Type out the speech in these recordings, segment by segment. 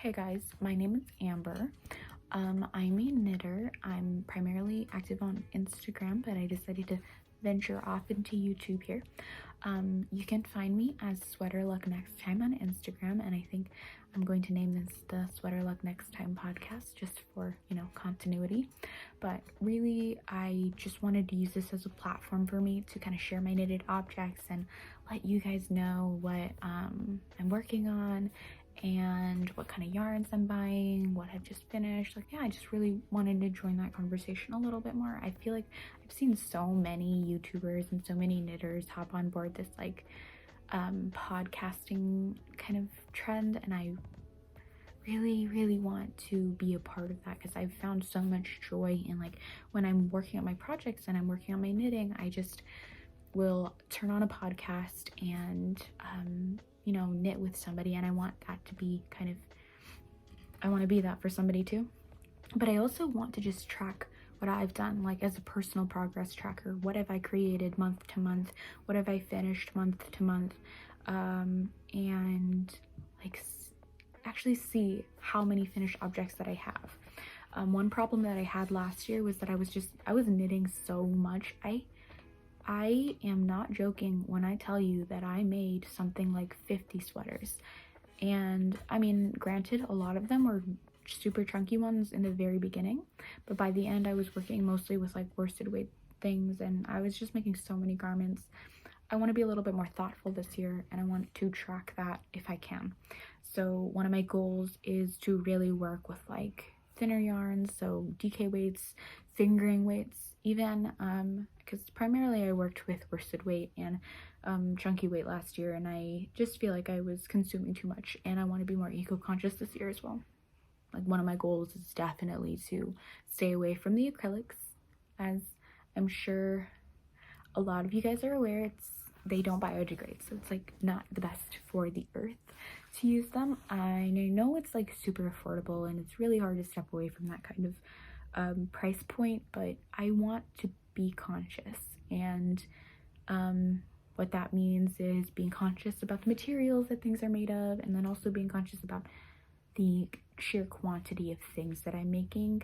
Hey guys, my name is Amber. I'm a knitter. I'm primarily active on Instagram, but I decided to venture off into YouTube here. You can find me as Sweater Luck Next Time on Instagram, and I think I'm going to name this the Sweater Luck Next Time podcast just for, continuity. But really, I just wanted to use this as a platform for me to kind of share my knitted objects and let you guys know what I'm working on and what kind of yarns I'm buying, what I've just finished. I just really wanted to join that conversation a little bit more. I feel like I've seen so many YouTubers and so many knitters hop on board this podcasting kind of trend, and I really want to be a part of that because I've found so much joy in when I'm working on my projects and I'm working on my knitting. I just will turn on a podcast and knit with somebody, and I want that to be I want to be that for somebody too. But I also want to just track what I've done, as a personal progress tracker. What have I created month to month? What have I finished month to month? And actually see how many finished objects that I have. One problem that I had last year was that I was knitting so much. I am not joking when I tell you that I made something like 50 sweaters. And I mean, granted, a lot of them were super chunky ones in the very beginning, but by the end I was working mostly with worsted weight things, and I was just making so many garments. I want to be a little bit more thoughtful this year, and I want to track that if I can. So one of my goals is to really work with thinner yarns, so DK weights, fingering weights, even because primarily I worked with worsted weight and chunky weight last year, and I just feel like I was consuming too much, and I want to be more eco-conscious this year as well. One of my goals is definitely to stay away from the acrylics, as I'm sure a lot of you guys are aware. They don't biodegrade, so it's not the best for the earth to use them. I know it's super affordable and it's really hard to step away from that kind of price point, but I want to be conscious, and what that means is being conscious about the materials that things are made of, and then also being conscious about the sheer quantity of things that I'm making.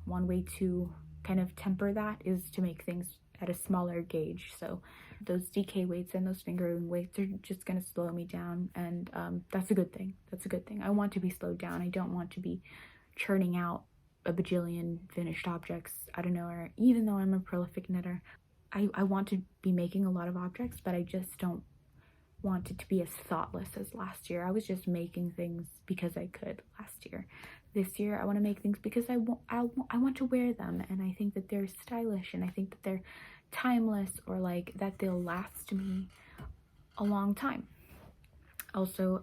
One way to kind of temper that is to make things at a smaller gauge, so those DK weights and those fingering weights are just going to slow me down, and that's a good thing. I want to be slowed down. I don't want to be churning out a bajillion finished objects out of nowhere. Even though I'm a prolific knitter, I want to be making a lot of objects, but I just don't want it to be as thoughtless as last year. I was just making things because I could last year. This year I want to make things because I want to wear them, and I think that they're stylish, and I think that they're timeless, or that they'll last me a long time. Also,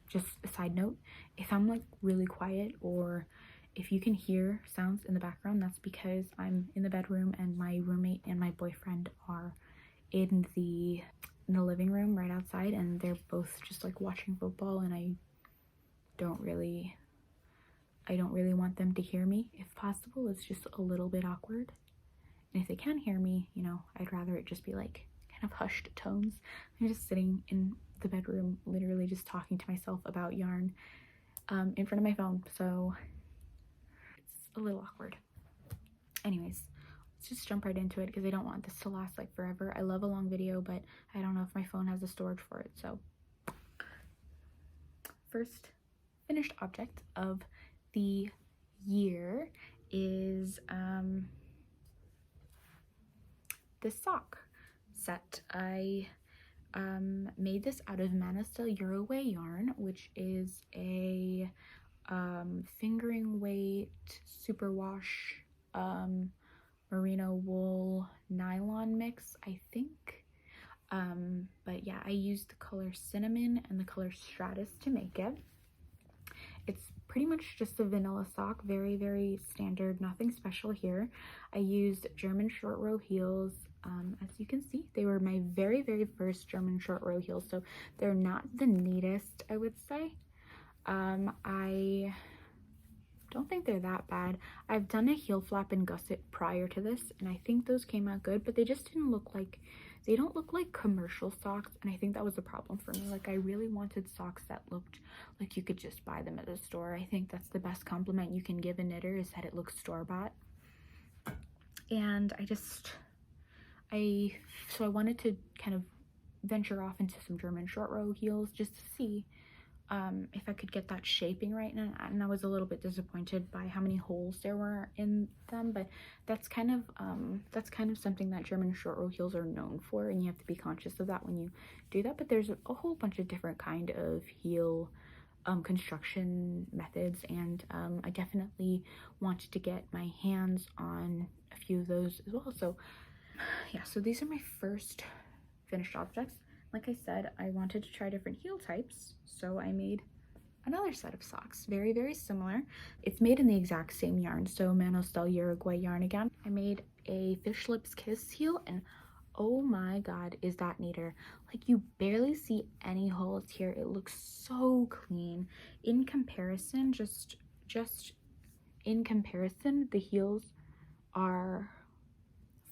just a side note, if I'm really quiet, or if you can hear sounds in the background, that's because I'm in the bedroom and my roommate and my boyfriend are in the living room right outside, and they're both just watching football, and I don't really want them to hear me. If possible, it's just a little bit awkward. And if they can hear me, I'd rather it just be kind of hushed tones. I'm just sitting in the bedroom, literally just talking to myself about yarn in front of my phone, so it's a little awkward. Anyways, let's just jump right into it because I don't want this to last forever. I love a long video, but I don't know if my phone has the storage for it. So first finished object of the year is this sock set. I made this out of Manos Uruguay yarn, which is a fingering weight superwash merino wool nylon mix, I think. But yeah, I used the color cinnamon and the color Stratus to make it. It's pretty much just a vanilla sock, very standard, nothing special here. I used German short row heels. As you can see, they were my very first German short row heels, so they're not the neatest, I would say. I don't think they're that bad. I've done a heel flap and gusset prior to this, and I think those came out good, but they just didn't look like they don't look like commercial socks, and I think that was a problem for me. Like, I really wanted socks that looked like you could just buy them at the store. I think that's the best compliment you can give a knitter, is that it looks store-bought. And so I wanted to kind of venture off into some German short row heels just to see if I could get that shaping right. And I was a little bit disappointed by how many holes there were in them, but that's kind of something that German short row heels are known for, and you have to be conscious of that when you do that. But there's a whole bunch of different kind of heel construction methods, and I definitely wanted to get my hands on a few of those as well. So yeah, so these are my first finished objects. Like I said, I wanted to try different heel types, so I made another set of socks, very, very similar. It's made in the exact same yarn, so Manos Uruguay yarn again. I made a fish lips kiss heel, and oh my god, is that neater. Like, you barely see any holes here. It looks so clean. In comparison, just in comparison, the heels are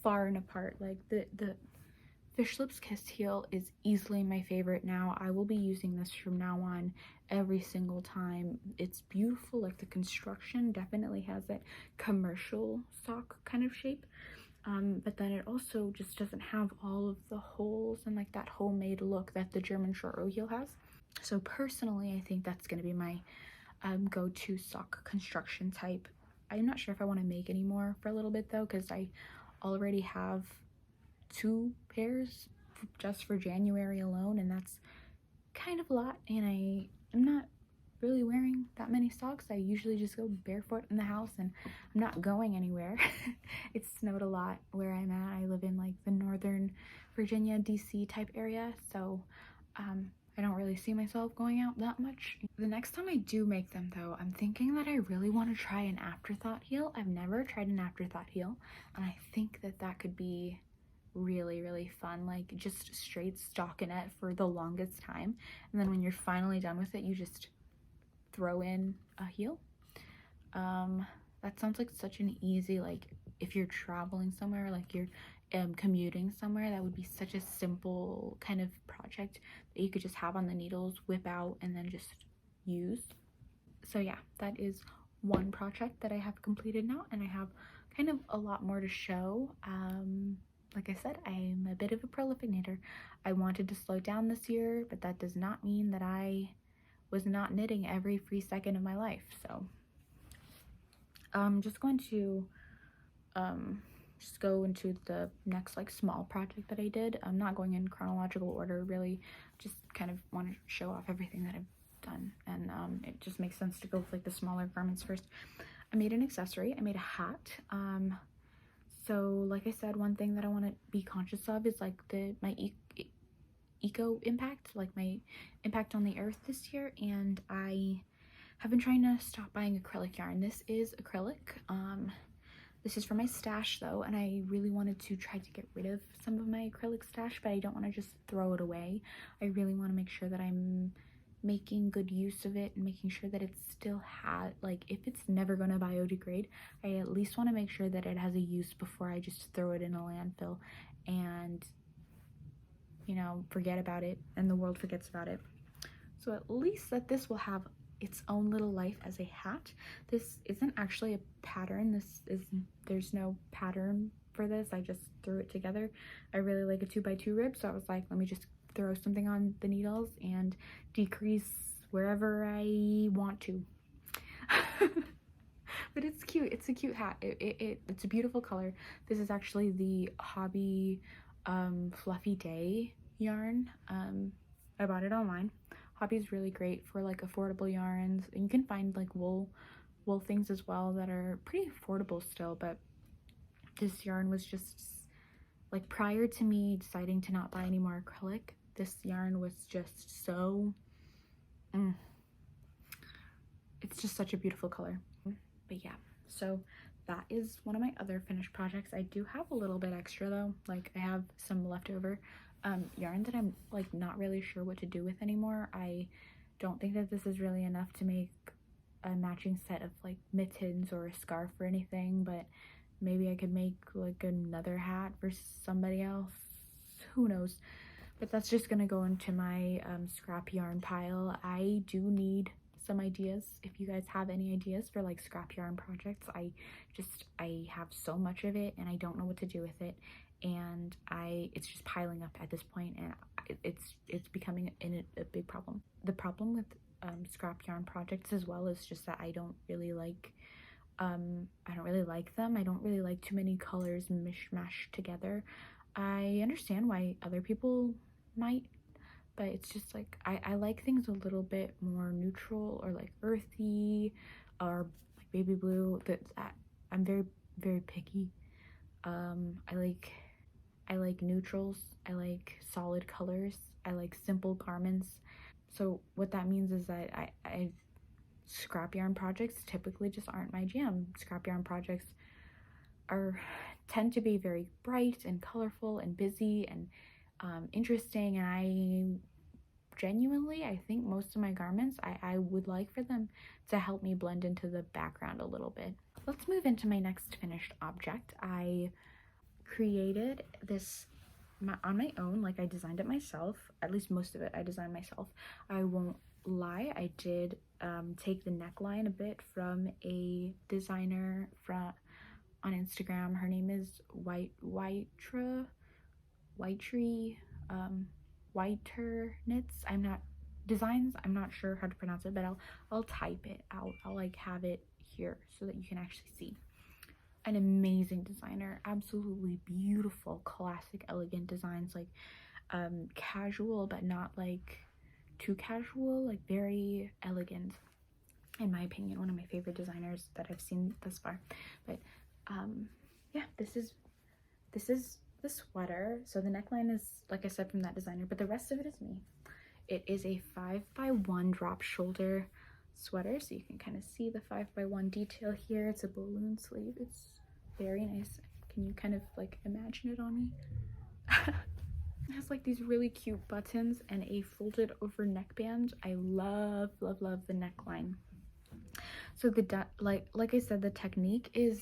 far and apart. Like, the Fish Lips Kiss heel is easily my favorite now. I will be using this from now on every single time. It's beautiful. Like, the construction definitely has that commercial sock kind of shape. But then it also just doesn't have all of the holes and like that homemade look that the German short row heel has. So personally, I think that's going to be my go-to sock construction type. I'm not sure if I want to make any more for a little bit though, because I already have 2 pairs just for January alone, and that's kind of a lot, and I'm not really wearing that many socks. I usually just go barefoot in the house, and I'm not going anywhere. It snowed a lot where I'm at. I live in like the northern Virginia, DC type area, so I don't really see myself going out that much. The next time I do make them though, I'm thinking that I really want to try an afterthought heel. I've never tried an afterthought heel, and I think that that could be really, really fun. Like, just straight stockinette for the longest time, and then when you're finally done with it, you just throw in a heel. That sounds like such an easy, like, if you're traveling somewhere, like you're commuting somewhere, that would be such a simple kind of project that you could just have on the needles, whip out, and then just use. So yeah, that is one project that I have completed now, and I have kind of a lot more to show. Like I said, I'm a bit of a prolific knitter. I wanted to slow down this year, but that does not mean that I was not knitting every free second of my life. So I'm just going to just go into the next like small project that I did. I'm not going in chronological order, really. Just kind of want to show off everything that I've done, and it just makes sense to go with like the smaller garments first. I made an accessory. I made a hat. So like I said, one thing that I want to be conscious of is like my eco impact, like my impact on the earth this year, and I have been trying to stop buying acrylic yarn. This is acrylic. This is for my stash though, and I really wanted to try to get rid of some of my acrylic stash, but I don't want to just throw it away. I really want to make sure that I'm making good use of it and making sure that it still had, like, if it's never going to biodegrade, I at least want to make sure that it has a use before I just throw it in a landfill and, you know, forget about it and the world forgets about it. So at least that this will have its own little life as a hat. This isn't actually a pattern. There's no pattern for this. I just threw it together. I really like a 2x2 rib, so I was like, let me just throw something on the needles and decrease wherever I want to. But it's cute. It's a cute hat. It's a beautiful color. This is actually the Hobbii Fluffy Day yarn. I bought it online. Hobbie's really great for like affordable yarns, and you can find like wool things as well that are pretty affordable still. But this yarn was just like, prior to me deciding to not buy any more acrylic, this yarn was just so it's just such a beautiful color. But yeah, so that is one of my other finished projects. I do have a little bit extra though. Like, I have some leftover yarn that I'm like not really sure what to do with anymore. I don't think that this is really enough to make a matching set of like mittens or a scarf or anything, but maybe I could make like another hat for somebody else. who knows. But that's just gonna go into my scrap yarn pile. I do need some ideas. If you guys have any ideas for like scrap yarn projects, I have so much of it and I don't know what to do with it, and it's just piling up at this point, and it's becoming a big problem. The problem with scrap yarn projects as well is just that I don't really like them. I don't really like too many colors mishmashed together. I understand why other people might, but it's just like I like things a little bit more neutral or like earthy or like baby blue. I'm very picky. I like neutrals. I like solid colors. I like simple garments. So what that means is that I scrap yarn projects typically just aren't my jam. Scrap yarn projects tend to be very bright and colorful and busy and interesting, and I think most of my garments I would like for them to help me blend into the background a little bit. Let's move into my next finished object. I created this on my own, like I designed it myself. At least most of it I designed myself. I won't lie, I did take the neckline a bit from a designer on Instagram. Her name is Witre, Witre knits. I'm not sure how to pronounce it, but I'll type it out. I'll like have it here so that you can actually see. An amazing designer, absolutely beautiful, classic, elegant designs, like casual but not like too casual, like very elegant, in my opinion. One of my favorite designers that I've seen thus far. But yeah, this is the sweater. So the neckline is, like I said, from that designer, but the rest of it is me. It is a 5x1 drop shoulder sweater, so you can kind of see the 5x1 detail here. It's a balloon sleeve. It's very nice. Can you kind of like imagine it on me? It has like these really cute buttons and a folded over neckband. I love the neckline. So like I said, the technique is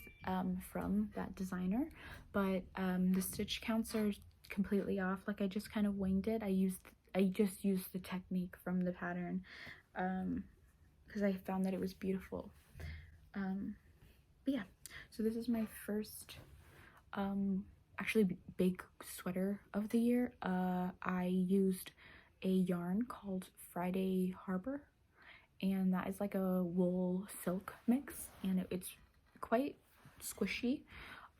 from that designer, but the stitch counts are completely off. Like I just kind of winged it. I just used the technique from the pattern because I found that it was beautiful. But yeah, so this is my first actually big sweater of the year. I used a yarn called Friday Harbor, and that is like a wool silk mix, and it's quite squishy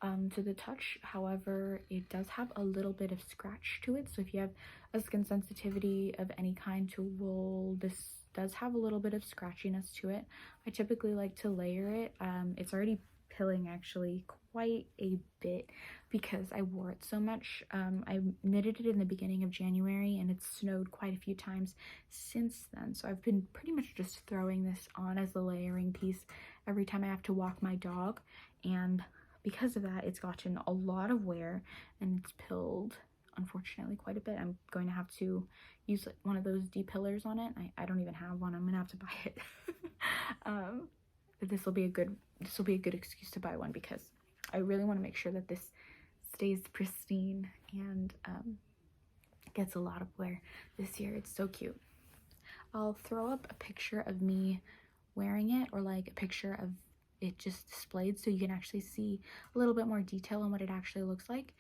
to the touch. However, it does have a little bit of scratch to it, so if you have a skin sensitivity of any kind to wool, this does have a little bit of scratchiness to it. I typically like to layer it. It's already pilling actually quite a bit because I wore it so much. I knitted it in the beginning of January and it's snowed quite a few times since then, so I've been pretty much just throwing this on as a layering piece every time I have to walk my dog, and because of that it's gotten a lot of wear and it's pilled, unfortunately, quite a bit. I'm going to have to use one of those depillers on it. I don't even have one. I'm gonna have to buy it. But this will be a good excuse to buy one because I really want to make sure that this stays pristine and gets a lot of wear this year. It's so cute. I'll throw up a picture of me wearing it, or like a picture of it just displayed so you can actually see a little bit more detail on what it actually looks like.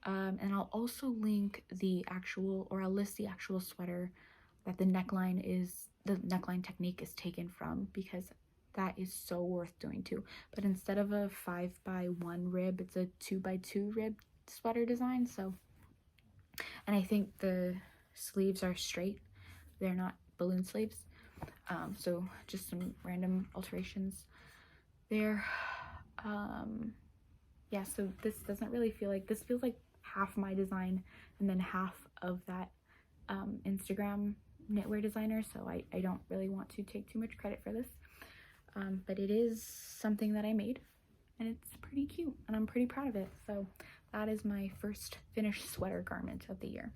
And I'll also link I'll list the actual sweater that the neckline technique is taken from, because that is so worth doing too. But instead of a 5x1 rib, it's a 2x2 rib sweater design. So, and I think the sleeves are straight, they're not balloon sleeves. So just some random alterations there. Yeah, so this doesn't really feel like, this feels like half my design and then half of that Instagram knitwear designer, so I don't really want to take too much credit for this, but it is something that I made and it's pretty cute and I'm pretty proud of it. So that is my first finished sweater garment of the year.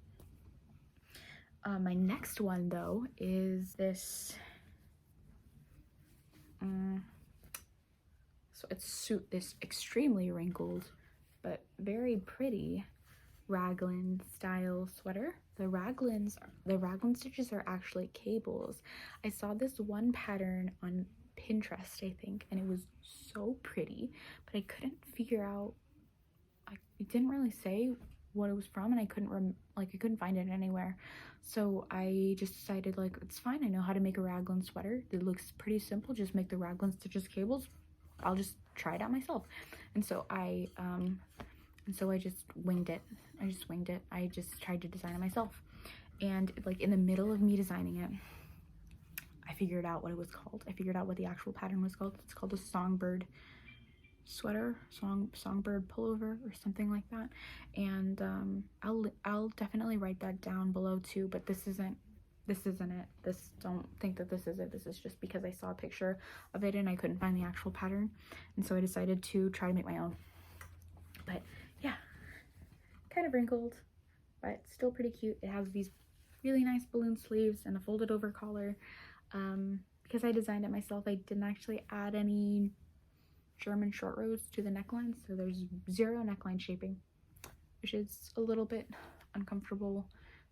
My next one though is this so it's this extremely wrinkled but very pretty raglan style sweater. The raglan stitches are actually cables. I saw this one pattern on Pinterest, I think, and it was so pretty, but I couldn't figure out, it didn't really say what it was from, and I couldn't find it anywhere. So I just decided, like, it's fine, I know how to make a raglan sweater. It looks pretty simple, just make the raglan stitches cables. I'll just try it out myself. And so I just winged it. I just tried to design it myself. And like in the middle of me designing it, I figured out what it was called. I figured out what the actual pattern was called. It's called a Songbird sweater, Songbird pullover or something like that. And I'll definitely write that down below too, but this isn't it. Don't think that this is it. This is just because I saw a picture of it and I couldn't find the actual pattern, and so I decided to try to make my own. But yeah, kind of wrinkled, but still pretty cute. It has these really nice balloon sleeves and a folded over collar. Because I designed it myself, I didn't actually add any German short rows to the neckline, so there's 0 neckline shaping, which is a little bit uncomfortable,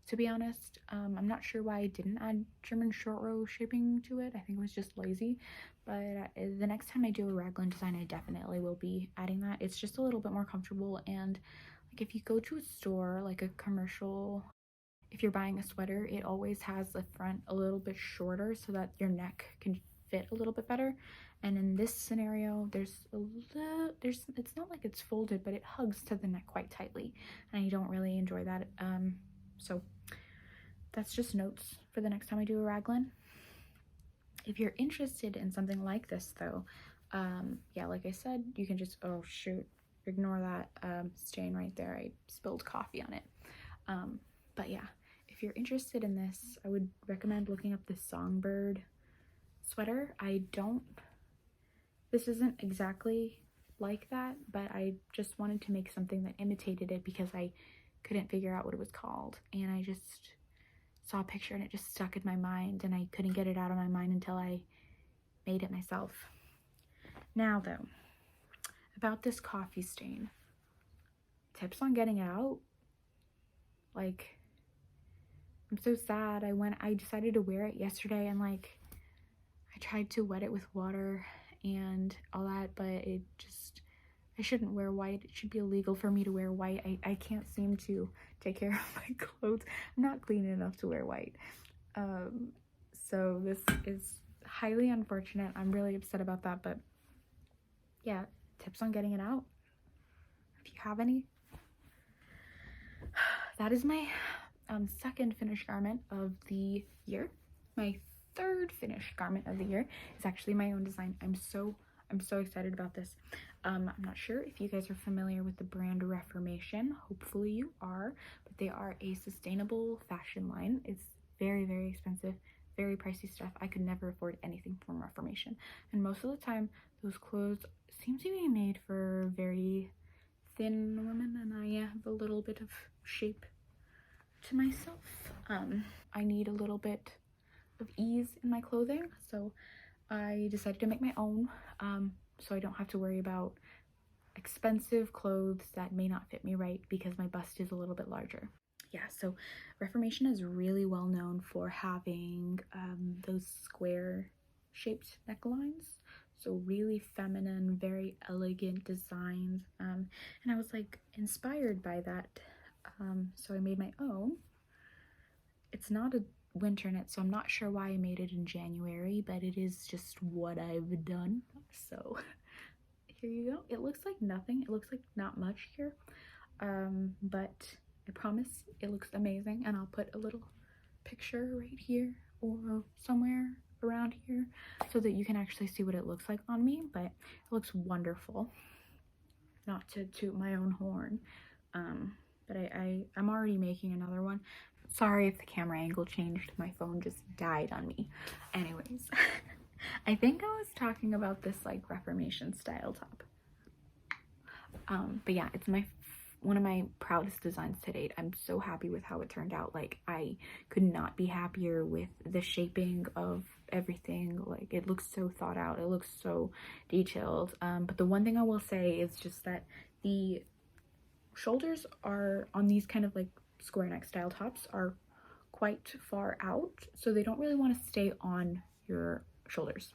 to be honest. I'm not sure why I didn't add German short row shaping to it. I think it was just lazy, but the next time I do a raglan design, I definitely will be adding that. It's just a little bit more comfortable, and like if you go to a store, like a commercial, if you're buying a sweater, it always has the front a little bit shorter so that your neck can fit a little bit better. And in this scenario, it's not like it's folded, but it hugs to the neck quite tightly, and I don't really enjoy that. So that's just notes for the next time I do a raglan. If you're interested in something like this though, yeah, like I said, you can just, oh shoot, ignore that stain right there. I spilled coffee on it. But yeah, if you're interested in this, I would recommend looking up the Songbird sweater. This isn't exactly like that, but I just wanted to make something that imitated it because I couldn't figure out what it was called, and I just saw a picture and it just stuck in my mind, and I couldn't get it out of my mind until I made it myself. Now though, about this coffee stain, tips on getting it out. Like, I'm so sad. I decided to wear it yesterday, and like I tried to wet it with water and all that, but I shouldn't wear white. It should be illegal for me to wear white. I can't seem to take care of my clothes. I'm not clean enough to wear white. So this is highly unfortunate. I'm really upset about that, but yeah, tips on getting it out, if you have any. That is my second finished garment of the year. My third finished garment of the year is actually my own design. I'm so excited about this. I'm not sure if you guys are familiar with the brand Reformation. Hopefully you are, but they are a sustainable fashion line. It's very, very expensive, very pricey stuff. I could never afford anything from Reformation, and most of the time those clothes seem to be made for very thin women, and I have a little bit of shape to myself. I need a little bit of ease in my clothing, so I decided to make my own, so I don't have to worry about expensive clothes that may not fit me right because my bust is a little bit larger. Yeah, so Reformation is really well known for having those square shaped necklines, so really feminine, very elegant designs, and I was like inspired by that, so I made my own. It's not a winter knit, so I'm not sure why I made it in January, but it is just what I've done. So here you go. It looks like nothing. It looks like not much here, but I promise it looks amazing, and I'll put a little picture right here or somewhere around here so that you can actually see what it looks like on me. But it looks wonderful. Not to toot my own horn, but I'm already making another one. Sorry if the camera angle changed. My phone just died on me. Anyways, I think I was talking about this like Reformation style top. But yeah, it's one of my proudest designs to date. I'm so happy with how it turned out. Like, I could not be happier with the shaping of everything. Like, it looks so thought out. It looks so detailed. But the one thing I will say is just that the shoulders are on these kind of like square neck style tops are quite far out, so they don't really want to stay on your shoulders.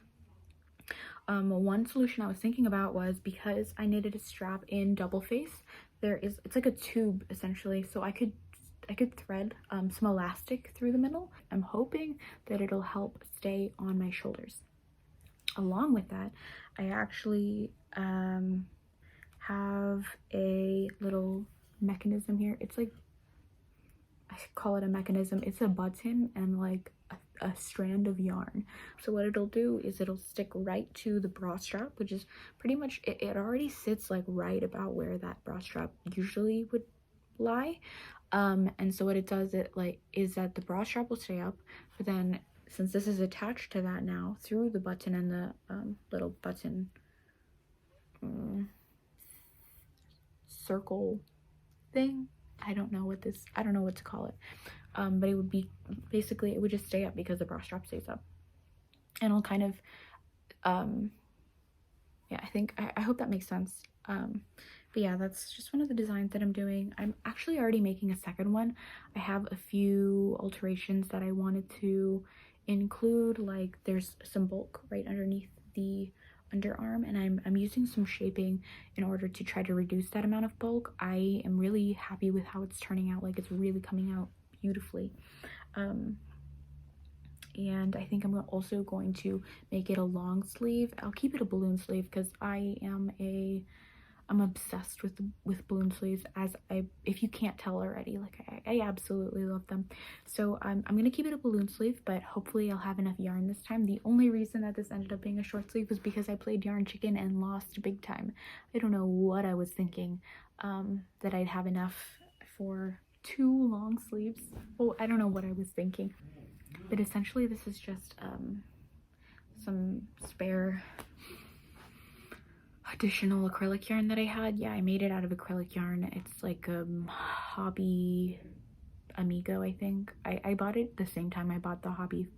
One solution I was thinking about was, because I knitted a strap in double face, it's like a tube essentially, so I could thread some elastic through the middle. I'm hoping that it'll help stay on my shoulders. Along with that, I actually have a little mechanism here. It's like, I call it a mechanism. It's a button and like a strand of yarn. So what it'll do is it'll stick right to the bra strap, which is pretty much, it already sits like right about where that bra strap usually would lie. And so what it does is that the bra strap will stay up, but then since this is attached to that now through the button and the little button circle thing, I don't know what to call it, but it would be basically, it would just stay up because the bra strap stays up, and I'll kind of yeah, I hope that makes sense. But yeah, that's just one of the designs that I'm doing. I'm actually already making a second one. I have a few alterations that I wanted to include, like there's some bulk right underneath the underarm, and I'm using some shaping in order to try to reduce that amount of bulk. I am really happy with how it's turning out. Like, it's really coming out beautifully. And I think I'm also going to make it a long sleeve. I'll keep it a balloon sleeve because I'm obsessed with balloon sleeves, if you can't tell already. Like, I absolutely love them. So I'm gonna keep it a balloon sleeve, but hopefully I'll have enough yarn this time. The only reason that this ended up being a short sleeve was because I played yarn chicken and lost big time. I don't know what I was thinking, that I'd have enough for 2 long sleeves. Oh, I don't know what I was thinking, but essentially this is just some spare additional acrylic yarn that I had. Yeah, I made it out of acrylic yarn. It's like Hobbii Amigo, I think. I bought it the same time I bought the Hobbii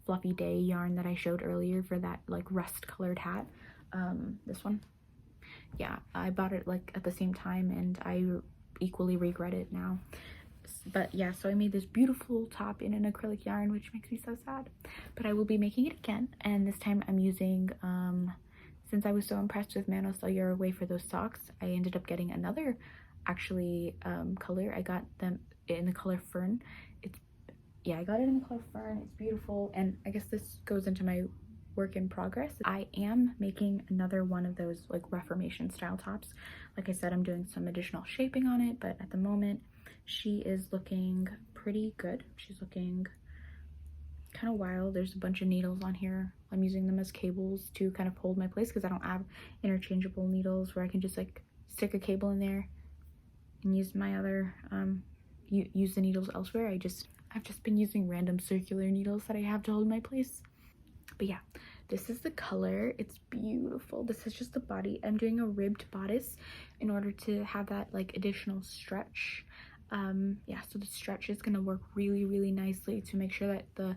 Fluffy Day yarn that I showed earlier for that like rust colored hat. This one. Yeah, I bought it like at the same time, and I equally regret it now. But yeah, so I made this beautiful top in an acrylic yarn, which makes me so sad. But I will be making it again, and this time I'm using since I was so impressed with Manos Uruguay for those socks, I ended up getting another actually color. I got them in the color Fern. I got it in the color Fern. It's beautiful, and I guess this goes into my work in progress. I am making another one of those like Reformation style tops. Like I said, I'm doing some additional shaping on it, but at the moment she is looking pretty good. She's looking kind of wild. There's a bunch of needles on here. I'm using them as cables to kind of hold my place because I don't have interchangeable needles where I can just like stick a cable in there and use my other use the needles elsewhere. I've just been using random circular needles that I have to hold my place. But yeah, this is the color. It's beautiful. This is just the body. I'm doing a ribbed bodice in order to have that like additional stretch. Yeah, so the stretch is gonna work really, really nicely to make sure that the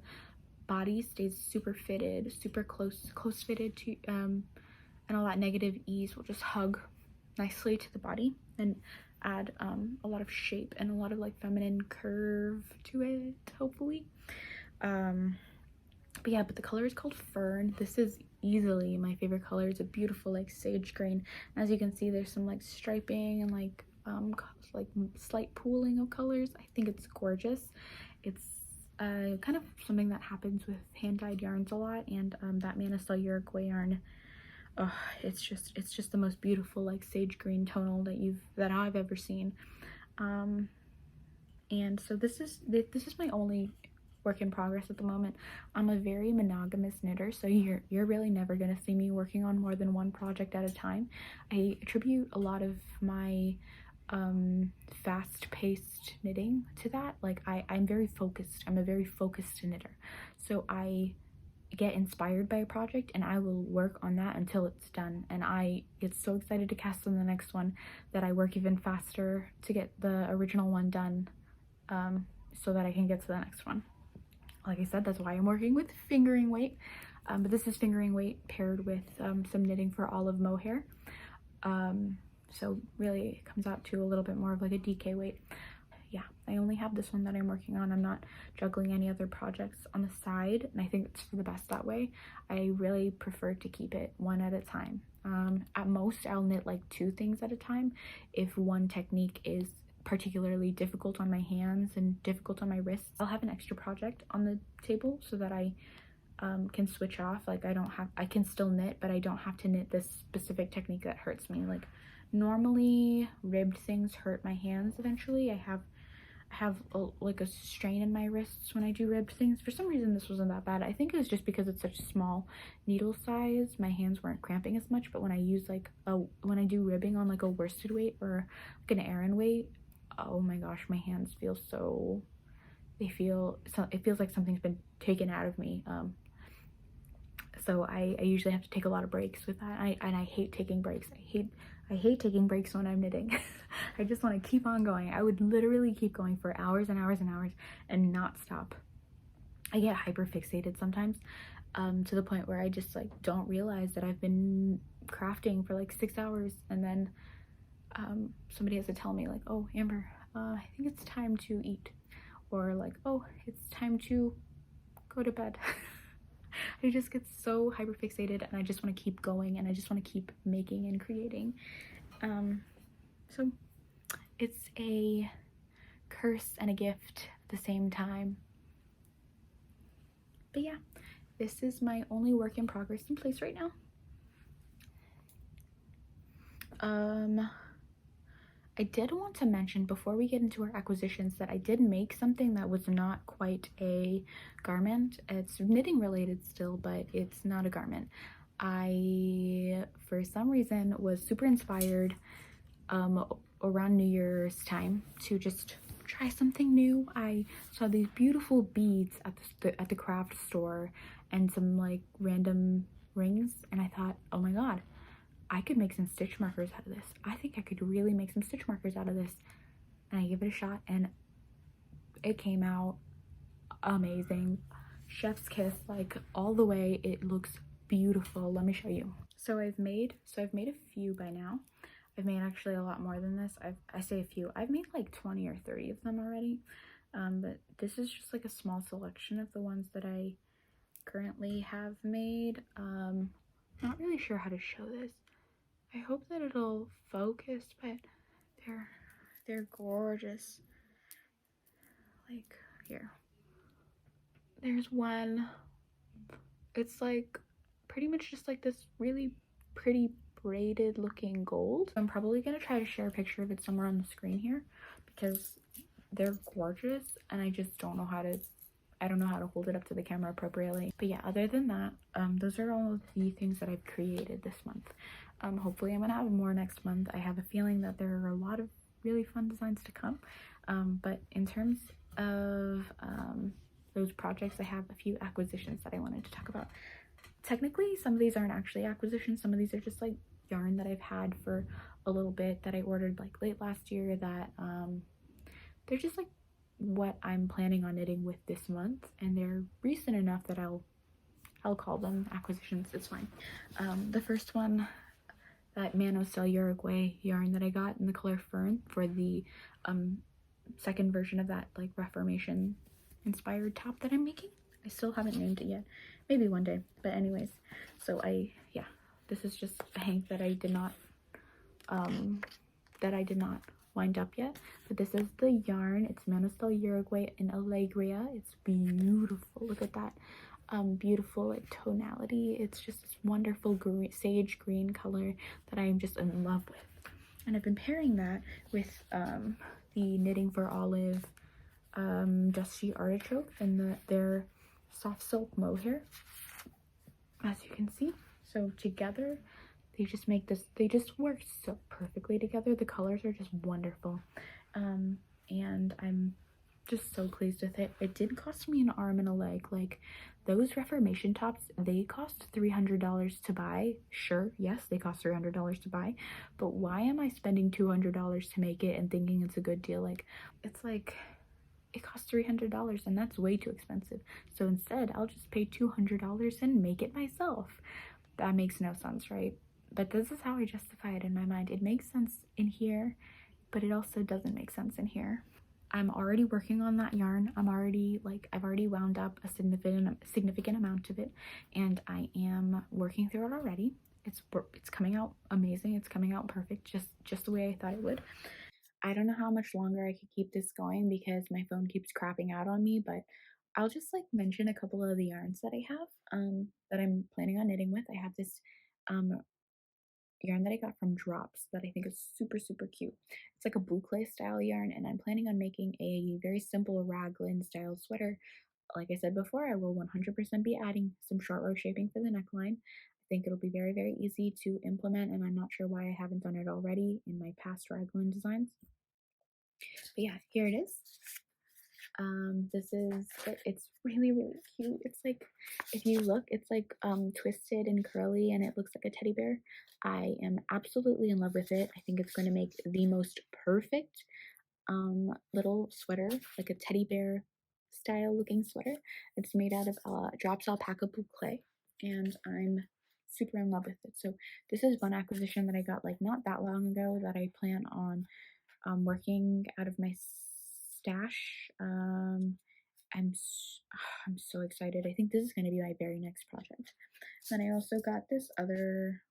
body stays super fitted, super close fitted to and all that negative ease will just hug nicely to the body and add a lot of shape and a lot of like feminine curve to it, hopefully. But yeah, but the color is called Fern. This is easily my favorite color. It's a beautiful like sage green. As you can see, there's some like striping and like slight pooling of colors. I think it's gorgeous. It's kind of something that happens with hand-dyed yarns a lot, and that Manos Uruguay yarn, it's just the most beautiful like sage green tonal that I've ever seen. And so this is my only work in progress at the moment. I'm a very monogamous knitter, so you're really never gonna see me working on more than one project at a time. I attribute a lot of my fast-paced knitting to that. Like I'm very focused. I'm a very focused knitter, so I get inspired by a project and I will work on that until it's done, and I get so excited to cast on the next one that I work even faster to get the original one done, so that I can get to the next one. Like I said, that's why I'm working with fingering weight, but this is fingering weight paired with some knitting for olive mohair. So really it comes out to a little bit more of like a DK weight. Yeah, I only have this one that I'm working on. I'm not juggling any other projects on the side, and I think it's for the best that way. I really prefer to keep it one at a time. At most, I'll knit like 2 things at a time if one technique is particularly difficult on my hands and difficult on my wrists. I'll have an extra project on the table so that I can switch off. Like I can still knit, but I don't have to knit this specific technique that hurts me. Like normally ribbed things hurt my hands eventually. I have like a strain in my wrists when I do ribbed things. For some reason this wasn't that bad. I think it was just because it's such a small needle size, my hands weren't cramping as much. But when I use like when I do ribbing on like a worsted weight or like an Aran weight, oh my gosh, my hands feel so, it feels like something's been taken out of me. So I usually have to take a lot of breaks with that. And I hate taking breaks. I hate taking breaks when I'm knitting. I just want to keep on going. I would literally keep going for hours and hours and hours and not stop. I get hyper fixated sometimes, to the point where I just like don't realize that I've been crafting for like 6 hours, and then somebody has to tell me like, oh Amber, I think it's time to eat, or like, oh, it's time to go to bed. I just get so hyper fixated, and I just want to keep going, and I just want to keep making and creating. So it's a curse and a gift at the same time. But yeah, this is my only work in progress in place right now. I did want to mention before we get into our acquisitions that I did make something that was not quite a garment. It's knitting related still, but it's not a garment. I, for some reason, was super inspired around New Year's time to just try something new. I saw these beautiful beads at the craft store and some like random rings, and I thought, oh my god, I could make some stitch markers out of this. I think I could really make some stitch markers out of this. And I gave it a shot, and it came out amazing. Chef's kiss, like all the way. It looks beautiful. Let me show you. So I've made a few by now. I've made actually a lot more than this. I say a few. I've made like 20 or 30 of them already. But this is just like a small selection of the ones that I currently have made. Not really sure how to show this. I hope that it'll focus, but they're gorgeous. Like here, there's one. It's like pretty much just like this really pretty braided looking gold. I'm probably gonna try to share a picture of it somewhere on the screen here because they're gorgeous, and I just don't know how to, I don't know how to hold it up to the camera appropriately. But yeah, other than that, those are all of the things that I've created this month. Hopefully I'm gonna have more next month. I have a feeling that there are a lot of really fun designs to come. But in terms of those projects, I have a few acquisitions that I wanted to talk about. Technically, some of these aren't actually acquisitions. Some of these are just like yarn that I've had for a little bit that I ordered like late last year that they're just like what I'm planning on knitting with this month, and they're recent enough that I'll call them acquisitions. It's fine. The first one, that Manos Uruguay yarn that I got in the color Fern for the second version of that like Reformation inspired top that I'm making. I still haven't named it yet. Maybe one day. But anyways, so yeah, this is just a hank that I did not wind up yet. But this is the yarn. It's Manos Uruguay in Alegria. It's beautiful. Look at that. Beautiful like tonality. It's just this wonderful green, sage green color that I am just in love with, and I've been pairing that with the Knitting for Olive Dusty Artichoke and their soft silk mohair, as you can see. So together they just make this, they just work so perfectly together. The colors are just wonderful, and I'm just so pleased with it. It did cost me an arm and a leg. Like those Reformation tops, they cost $300 to buy. Sure, yes, they cost $300 to buy, but why am I spending $200 to make it and thinking it's a good deal? Like, it's like, it costs $300 and that's way too expensive. So instead, I'll just pay $200 and make it myself. That makes no sense, right? But this is how I justify it in my mind. It makes sense in here, but it also doesn't make sense in here. I'm already working on that yarn. I've already wound up a significant amount of it, and I am working through it already. It's coming out amazing. It's coming out perfect, just the way I thought it would. I don't know how much longer I could keep this going because my phone keeps crapping out on me, but I'll just like mention a couple of the yarns that I have that I'm planning on knitting with. I have this um yarn that I got from Drops that I think is super, super cute. It's like a boucle style yarn, and I'm planning on making a very simple raglan style sweater. Like I said before, I will 100% be adding some short row shaping for the neckline. I think it'll be very, very easy to implement, and I'm not sure why I haven't done it already in my past raglan designs. But yeah, here it is. This is it. It's really, really cute. It's like, if you look, it's like twisted and curly, and it looks like a teddy bear. I am absolutely in love with it. I think it's going to make the most perfect little sweater, like a teddy bear style looking sweater. It's made out of Drops alpaca boucle, and I'm super in love with it. So this is one acquisition that I got like not that long ago that I plan on working out of my stash. I'm so excited. I think this is going to be my very next project. Then I also got this other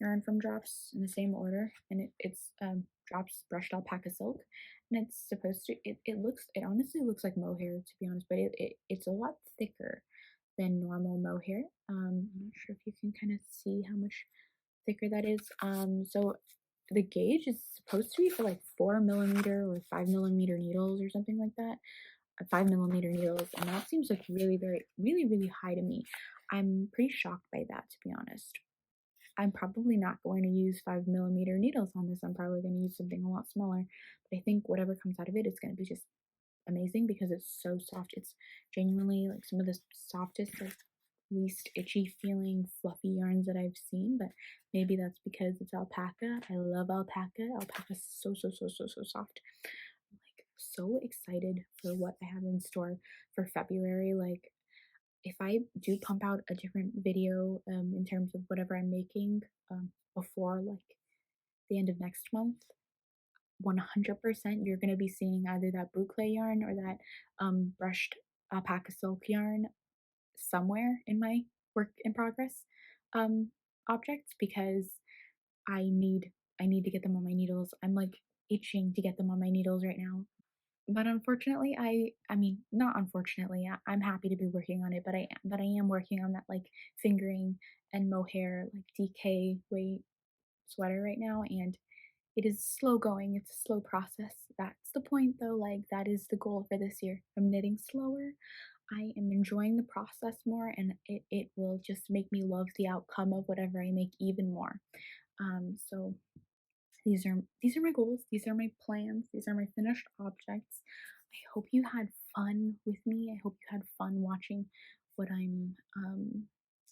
yarn from Drops in the same order, and it's Drops brushed alpaca silk, and it's supposed to. It honestly looks like mohair, to be honest, but it's a lot thicker than normal mohair. I'm not sure if you can kind of see how much thicker that is. So the gauge is supposed to be for like 4mm or 5mm needles or something like that. 5mm needles, and that seems like really, really high to me. I'm pretty shocked by that, to be honest. I'm probably not going to use 5mm needles on this. I'm probably going to use something a lot smaller. But I think whatever comes out of it is going to be just amazing because it's so soft. It's genuinely like some of the softest, like least itchy feeling fluffy yarns that I've seen, but maybe that's because it's alpaca. I love alpaca. Alpaca's so soft. I'm like so excited for what I have in store for February. Like if I do pump out a different video in terms of whatever I'm making before like the end of next month, 100% you're going to be seeing either that boucle yarn or that brushed alpaca silk yarn somewhere in my work in progress um objects because I need I need to get them on my needles. I'm like itching to get them on my needles right now. But unfortunately, I mean, not unfortunately, I'm happy to be working on it, but I am working on that like fingering and mohair like DK weight sweater right now, and it is slow going. It's a slow process. That's the point though. Like that is the goal for this year. I'm knitting slower. I am enjoying the process more, and it will just make me love the outcome of whatever I make even more. So these are my goals. These are my plans. These are my finished objects. I hope you had fun with me. I hope you had fun watching what I'm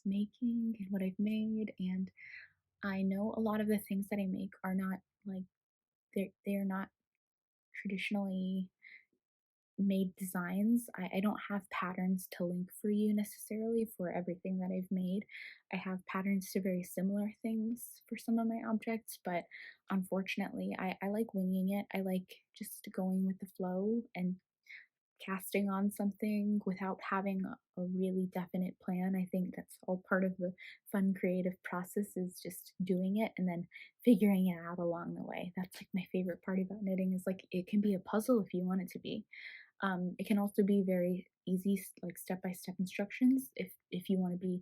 making and what I've made. And I know a lot of the things that I make are not like they're not traditionally made designs. I don't have patterns to link for you necessarily for everything that I've made. I have patterns to very similar things for some of my objects, but unfortunately, I like winging it. I like just going with the flow and casting on something without having a really definite plan. I think that's all part of the fun creative process is just doing it and then figuring it out along the way. That's like my favorite part about knitting is like it can be a puzzle if you want it to be. It can also be very easy, like step-by-step instructions if you want to be,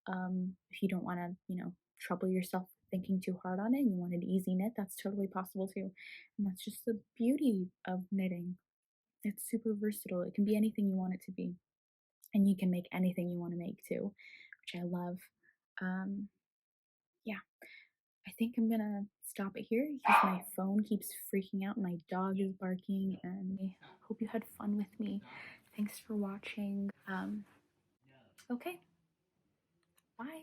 if you don't want to, trouble yourself thinking too hard on it and you want an easy knit, that's totally possible too. And that's just the beauty of knitting. It's super versatile. It can be anything you want it to be. And you can make anything you want to make too, which I love. Yeah, I think I'm gonna stop it here because my phone keeps freaking out and my dog is barking, and I hope you had fun with me. Thanks for watching. Okay, bye.